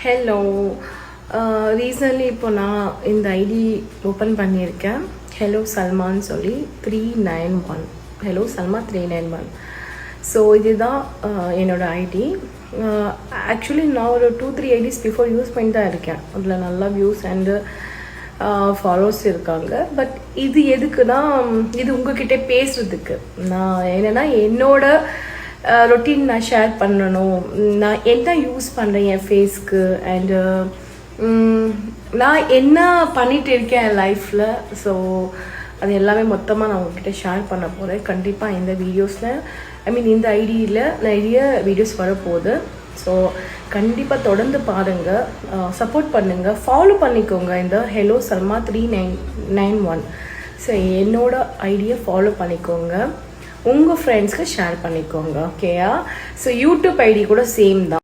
Hello. Recently இப்போ நான் இந்த ஐடி ஓப்பன் பண்ணியிருக்கேன். ஹலோ சல்மான்னு சொல்லி 391. ஹலோ சல்மா 391. ஸோ இதுதான் என்னோடய ஐடி. ஆக்சுவலி நான் ஒரு 2-3 ஐடிஸ் பிஃபோர் யூஸ் பண்ணி தான் இருக்கேன். அதில் நல்லா வியூஸ் அண்டு ஃபாலோவர்ஸ் இருக்காங்க. பட் இது எதுக்குன்னா, இது உங்ககிட்ட பேசுகிறதுக்கு. நான் என்னென்னா என்னோட ரொட்டீன் நான் ஷேர் பண்ணணும். நான் என்ன யூஸ் பண்ணுறேன் என் ஃபேஸ்க்கு, அண்டு நான் என்ன பண்ணிகிட்டு இருக்கேன் என் லைஃப்பில். ஸோ அது எல்லாமே மொத்தமாக நான் உங்ககிட்ட ஷேர் பண்ண போகிறேன். கண்டிப்பாக இந்த வீடியோஸில் இந்த ஐடியில் நிறைய வீடியோஸ் வரப்போகுது. ஸோ கண்டிப்பாக தொடர்ந்து பாருங்கள், சப்போர்ட் பண்ணுங்கள், ஃபாலோ பண்ணிக்கோங்க இந்த ஹலோ சல்மா 391. ஸோ என்னோட ஐடியை ஃபாலோ பண்ணிக்கோங்க, உங்கள் ஃப்ரெண்ட்ஸ்க்கு ஷேர் பண்ணிக்கோங்க. ஓகேயா? ஸோ யூடியூப் ஐடி கூட சேம் தான்.